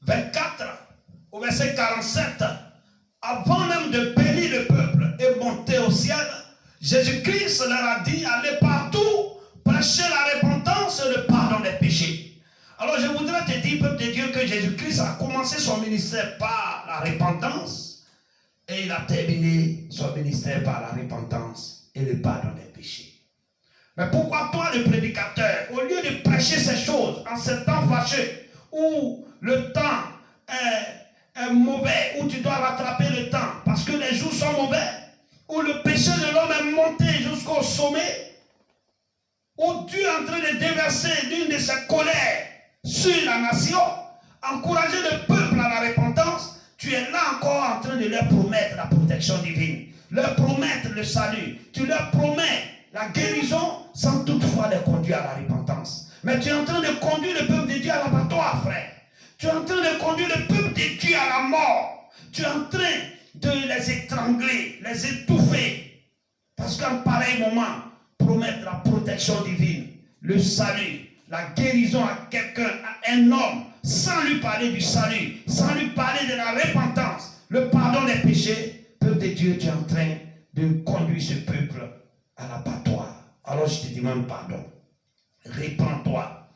24 au verset 47, avant même de bénir le peuple et monter au ciel, Jésus-Christ leur a dit, allez partout, prêchez la repentance et le pardon des péchés. Alors je voudrais te dire, peuple de Dieu, que Jésus-Christ a commencé son ministère par la repentance et il a terminé son ministère par la repentance et le pardon des péchés. Mais pourquoi toi, le prédicateur, au lieu de prêcher ces choses en ce temps fâcheux, où le temps est mauvais, où tu dois rattraper le temps, parce que les jours sont mauvais, où le péché de l'homme est monté jusqu'au sommet, où Dieu est en train de déverser l'une de ses colères sur la nation, encourager le peuple à la repentance, tu es là encore en train de leur promettre la protection divine, leur promettre le salut, tu leur promets la guérison sans toutefois les conduire à la repentance. Mais tu es en train de conduire le peuple de Dieu à l'abattoir, frère. Tu es en train de conduire le peuple de Dieu à la mort. Tu es en train de les étrangler, les étouffer. Parce qu'en pareil moment, promettre la protection divine, le salut, la guérison à quelqu'un, à un homme, sans lui parler du salut, sans lui parler de la repentance, le pardon des péchés, peuple de Dieu, tu es en train de conduire ce peuple à l'abattoir. Alors je te demande pardon. Répands-toi.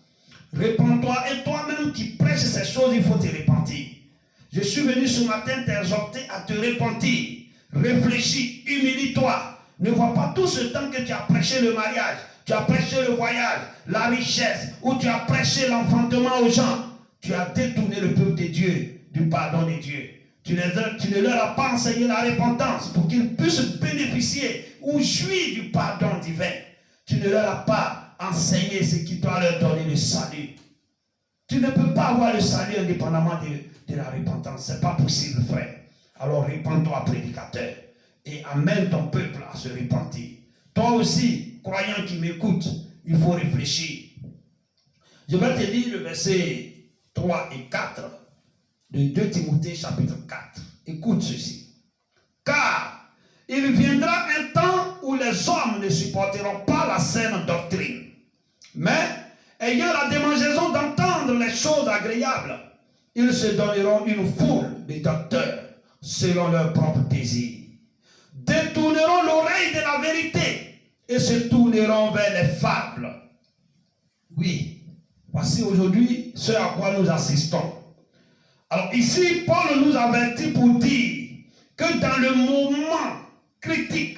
Répands-toi et toi-même qui prêches ces choses, il faut te repentir. Je suis venu ce matin t'exhorter à te repentir. Réfléchis, humilie-toi. Ne vois pas tout ce temps que tu as prêché le mariage, tu as prêché le voyage, la richesse, ou tu as prêché l'enfantement aux gens. Tu as détourné le peuple de Dieu du pardon de Dieu. Tu ne leur as pas enseigné la repentance pour qu'ils puissent bénéficier ou jouir du pardon divin. Tu ne leur as pas enseigné ce qui doit leur donner le salut. Tu ne peux pas avoir le salut indépendamment de la repentance. Ce n'est pas possible, frère. Alors répands-toi, prédicateur, et amène ton peuple à se repentir. Toi aussi, croyant qui m'écoute, il faut réfléchir. Je vais te lire le verset 3 et 4 de 2 Timothée chapitre 4. Écoute ceci. Car il viendra un temps où les hommes ne supporteront pas la saine doctrine, mais ayant la démangeaison d'entendre les choses agréables, ils se donneront une foule de docteurs selon leur propre désir, détourneront l'oreille de la vérité et se tourneront vers les fables. Oui, voici aujourd'hui ce à quoi nous assistons. Alors ici, Paul nous avertit pour dire que dans le moment critique,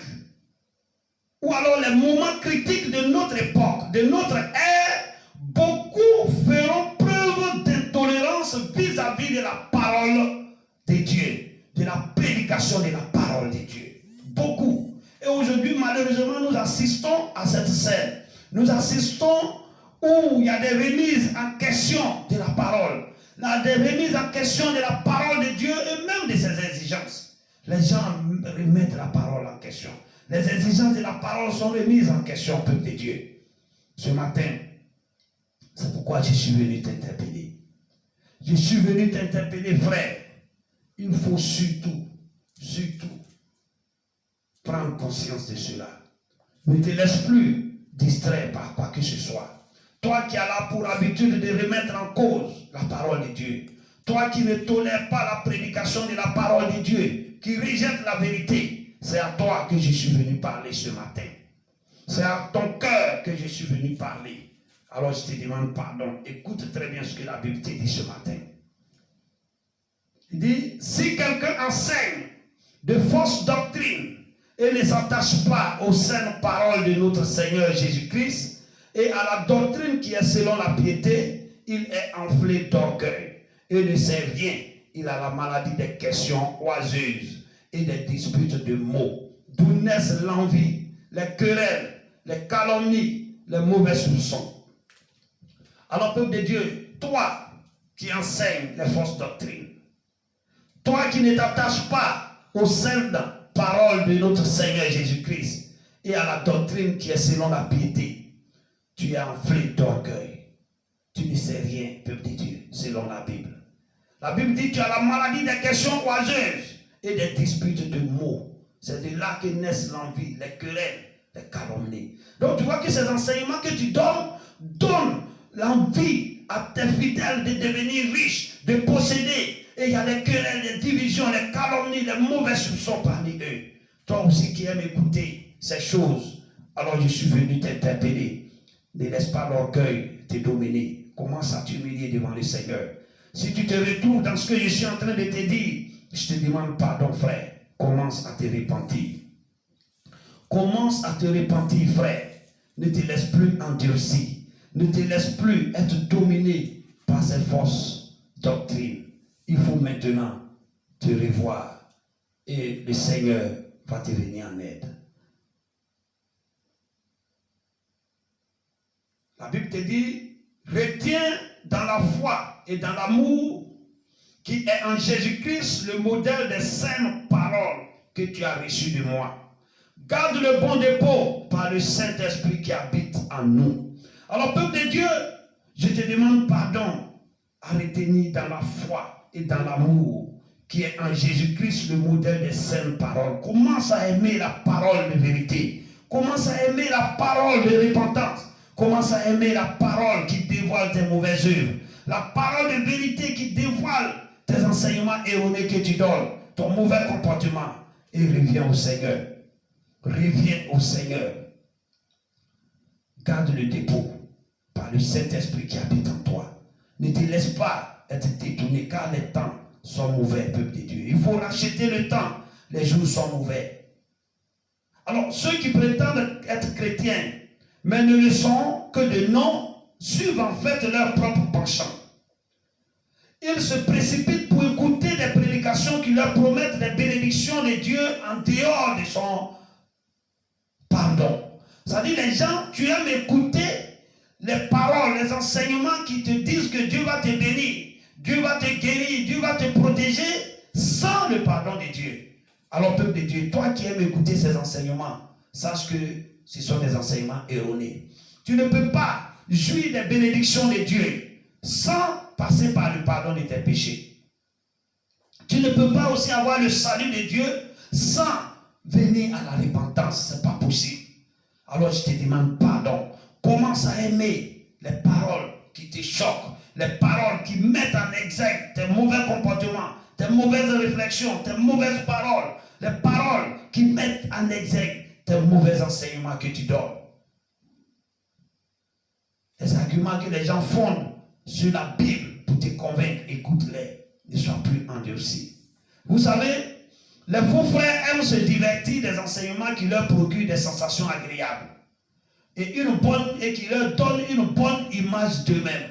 ou alors les moments critiques de notre époque, de notre ère, beaucoup feront preuve d'intolérance vis-à-vis de la parole de Dieu, de la prédication de la parole de Dieu. Beaucoup. Et aujourd'hui, malheureusement, nous assistons à cette scène. Nous assistons où il y a des remises en question de la parole. Des remises en question de la parole de Dieu et même de ses exigences. Les gens remettent la parole en question. Les exigences de la parole sont remises en question, peuple de Dieu. Ce matin, c'est pourquoi je suis venu t'interpeller. Je suis venu t'interpeller, frère. Il faut surtout prendre conscience de cela. Ne te laisse plus distraire par quoi que ce soit. Toi qui as là pour habitude de remettre en cause la parole de Dieu. Toi qui ne tolères pas la prédication de la parole de Dieu, qui rejette la vérité. C'est à toi que je suis venu parler ce matin. C'est à ton cœur que je suis venu parler. Alors je te demande pardon. Écoute très bien ce que la Bible te dit ce matin. Il dit, si quelqu'un enseigne de fausses doctrines et ne s'attache pas aux saintes paroles de notre Seigneur Jésus-Christ et à la doctrine qui est selon la piété, il est enflé d'orgueil et ne sait rien. Il a la maladie des questions oiseuses et des disputes de mots, d'où naissent l'envie, les querelles, les calomnies, les mauvais soupçons. Alors, peuple de Dieu, toi qui enseignes les fausses doctrines, toi qui ne t'attaches pas aux saintes paroles de notre Seigneur Jésus-Christ et à la doctrine qui est selon la piété, tu es enflé d'orgueil. Tu ne sais rien, peuple de Dieu, selon la Bible. La Bible dit que tu as la maladie des questions oiseuses et des disputes de mots. C'est de là que naissent l'envie, les querelles, les calomnies. Donc tu vois que ces enseignements que tu donnes donnent l'envie à tes fidèles de devenir riches, de posséder. Et il y a les querelles, les divisions, les calomnies, les mauvais soupçons parmi eux. Toi aussi qui aimes écouter ces choses, alors je suis venu t'interpeller. Ne laisse pas l'orgueil te dominer. Commence à t'humilier devant le Seigneur. Si tu te retrouves dans ce que je suis en train de te dire, je te demande pardon, frère. Commence à te repentir. Commence à te repentir, frère. Ne te laisse plus endurcir. Ne te laisse plus être dominé par ces fausses doctrines. Il faut maintenant te revoir. Et le Seigneur va te venir en aide. La Bible te dit, retiens dans la foi et dans l'amour qui est en Jésus-Christ le modèle des saintes paroles que tu as reçues de moi. Garde le bon dépôt par le Saint-Esprit qui habite en nous. Alors, peuple de Dieu, je te demande pardon à retenir dans la foi et dans l'amour qui est en Jésus-Christ le modèle des saintes paroles. Commence à aimer la parole de vérité. Commence à aimer la parole de repentance. Commence à aimer la parole qui dévoile tes mauvaises œuvres. La parole de vérité qui dévoile tes enseignements erronés que tu donnes, ton mauvais comportement. Et reviens au Seigneur. Reviens au Seigneur. Garde le dépôt par le Saint-Esprit qui habite en toi. Ne te laisse pas être détourné car les temps sont mauvais, peuple de Dieu. Il faut racheter le temps. Les jours sont mauvais. Alors, ceux qui prétendent être chrétiens, mais ne le sont que de nom, suivent en fait leur propre penchant. Ils se précipitent pour écouter des prédications qui leur promettent des bénédictions de Dieu en dehors de son pardon. C'est-à-dire, les gens, tu aimes écouter les paroles, les enseignements qui te disent que Dieu va te bénir, Dieu va te guérir, Dieu va te protéger sans le pardon de Dieu. Alors, peuple de Dieu, toi qui aimes écouter ces enseignements, sache que ce sont des enseignements erronés. Tu ne peux pas jouir des bénédictions de Dieu sans passer par le pardon de tes péchés. Tu ne peux pas aussi avoir le salut de Dieu sans venir à la repentance. Ce n'est pas possible. Alors je te demande pardon. Commence à aimer les paroles qui te choquent, les paroles qui mettent en exergue tes mauvais comportements, tes mauvaises réflexions, tes mauvaises paroles, les paroles qui mettent en exergue tes mauvais enseignements que tu donnes. Les arguments que les gens fondent sur la Bible pour te convaincre, écoute-les, ne sois plus endurci. Vous savez, les faux frères aiment se divertir des enseignements qui leur procurent des sensations agréables et qui leur donnent une bonne image d'eux-mêmes.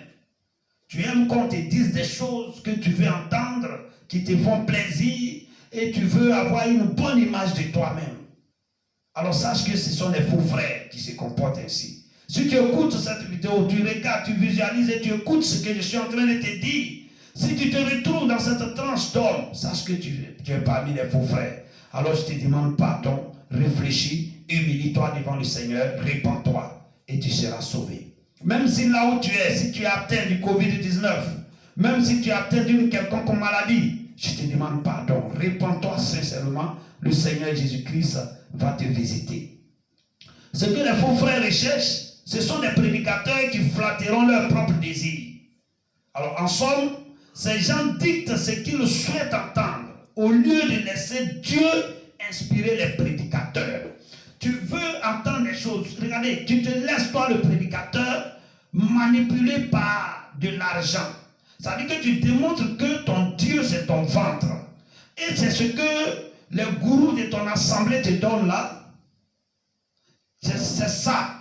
Tu aimes qu'on te dise des choses que tu veux entendre, qui te font plaisir et tu veux avoir une bonne image de toi-même. Alors sache que ce sont les faux frères qui se comportent ainsi. Si tu écoutes cette vidéo, tu regardes, tu visualises et tu écoutes ce que je suis en train de te dire, si tu te retrouves dans cette tranche d'homme, sache que tu es parmi les faux frères. Alors je te demande pardon, réfléchis, humilie-toi devant le Seigneur, répands-toi et tu seras sauvé. Même si là où tu es, si tu es atteint du Covid-19, même si tu es atteint d'une quelconque maladie, je te demande pardon, répands-toi sincèrement, le Seigneur Jésus-Christ va te visiter. Ce que les faux frères recherchent, ce sont des prédicateurs qui flatteront leurs propres désirs. Alors en somme, ces gens dictent ce qu'ils souhaitent entendre au lieu de laisser Dieu inspirer les prédicateurs. Tu veux entendre des choses. Regardez, tu te laisses toi le prédicateur manipuler par de l'argent. Ça veut dire que tu démontres que ton Dieu c'est ton ventre. Et c'est ce que les gourous de ton assemblée te donnent là. C'est ça.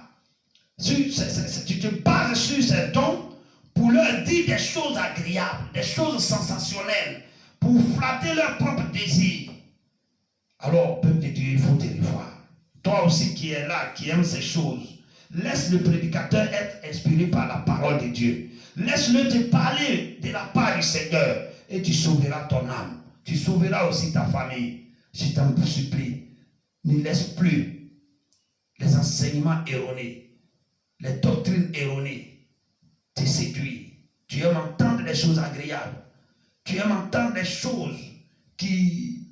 Tu te bases sur ces dons pour leur dire des choses agréables, des choses sensationnelles, pour flatter leurs propres désirs. Alors, peuple de Dieu, il faut te revoir. Toi aussi qui es là, qui aime ces choses, laisse le prédicateur être inspiré par la parole de Dieu. Laisse-le te parler de la part du Seigneur et tu sauveras ton âme. Tu sauveras aussi ta famille. Je t'en supplie, ne laisse plus les enseignements erronés, les doctrines erronées te séduire. Tu aimes entendre des choses agréables. Tu aimes entendre des choses qui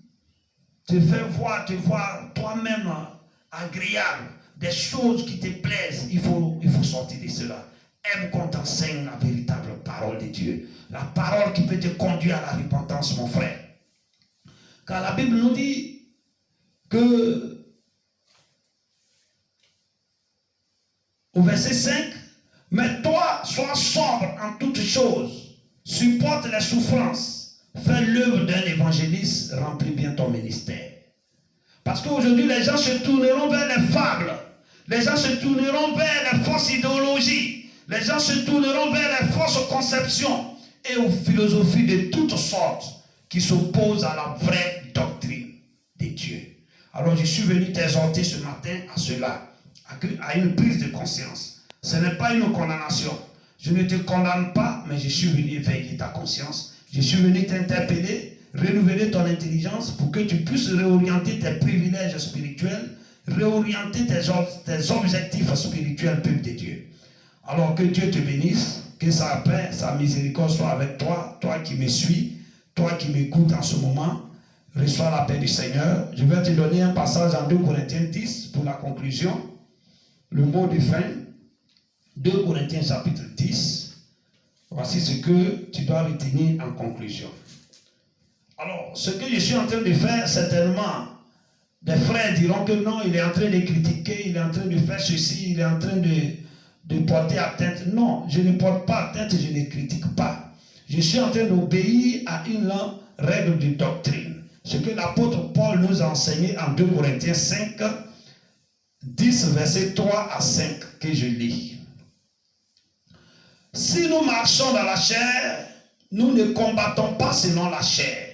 te font te voir toi-même agréable. Des choses qui te plaisent. Il faut sortir de cela. Aime qu'on t'enseigne la véritable parole de Dieu. La parole qui peut te conduire à la repentance, mon frère. Car la Bible nous dit que au verset 5, mais toi, sois sobre en toutes choses, supporte les souffrances, fais l'œuvre d'un évangéliste, remplis bien ton ministère. Parce qu'aujourd'hui, les gens se tourneront vers les fables, les gens se tourneront vers les fausses idéologies, les gens se tourneront vers les fausses conceptions et aux philosophies de toutes sortes qui s'opposent à la vraie doctrine de Dieu. Alors je suis venu t'exhorter ce matin à cela, à une prise de conscience. Ce n'est pas une condamnation. Je ne te condamne pas, mais je suis venu veiller ta conscience. Je suis venu t'interpeller, renouveler ton intelligence pour que tu puisses réorienter tes privilèges spirituels, réorienter tes objectifs spirituels, peuple de Dieu. Alors que Dieu te bénisse, que sa paix, sa miséricorde soit avec toi, toi qui me suis, toi qui m'écoutes en ce moment. Reçois la paix du Seigneur. Je vais te donner un passage en 2 Corinthiens 10 pour la conclusion. Le mot de fin, 2 Corinthiens chapitre 10. Voici ce que tu dois retenir en conclusion. Alors, ce que je suis en train de faire, certainement, des frères diront que non, il est en train de critiquer, il est en train de faire ceci, il est en train de porter atteinte. Non, je ne porte pas atteinte, je ne critique pas. Je suis en train d'obéir à une règle de doctrine. Ce que l'apôtre Paul nous a enseigné en 2 Corinthiens 5, 10, versets 3 à 5, que je lis. Si nous marchons dans la chair, nous ne combattons pas selon la chair.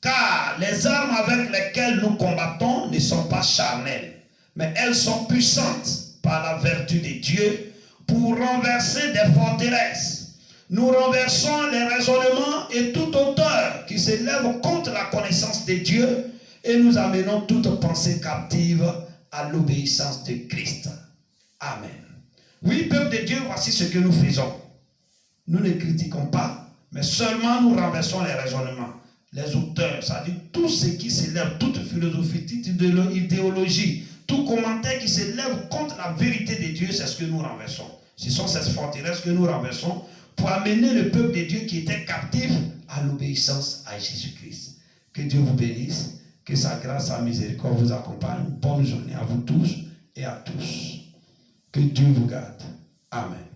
Car les armes avec lesquelles nous combattons ne sont pas charnelles, mais elles sont puissantes par la vertu de Dieu pour renverser des forteresses. Nous renversons les raisonnements et toute hauteur qui s'élève contre la connaissance de Dieu et nous amenons toute pensée captive à l'obéissance de Christ. Amen. Oui, peuple de Dieu, voici ce que nous faisons. Nous ne critiquons pas, mais seulement nous renversons les raisonnements, les auteurs, c'est-à-dire tout ce qui s'élève, toute philosophie, toute idéologie, tout commentaire qui s'élève contre la vérité de Dieu, c'est ce que nous renversons. Ce sont ces forteresses que nous renversons pour amener le peuple de Dieu qui était captif à l'obéissance à Jésus-Christ. Que Dieu vous bénisse, que sa grâce, sa miséricorde vous accompagne. Bonne journée à vous tous et à tous. Que Dieu vous garde. Amen.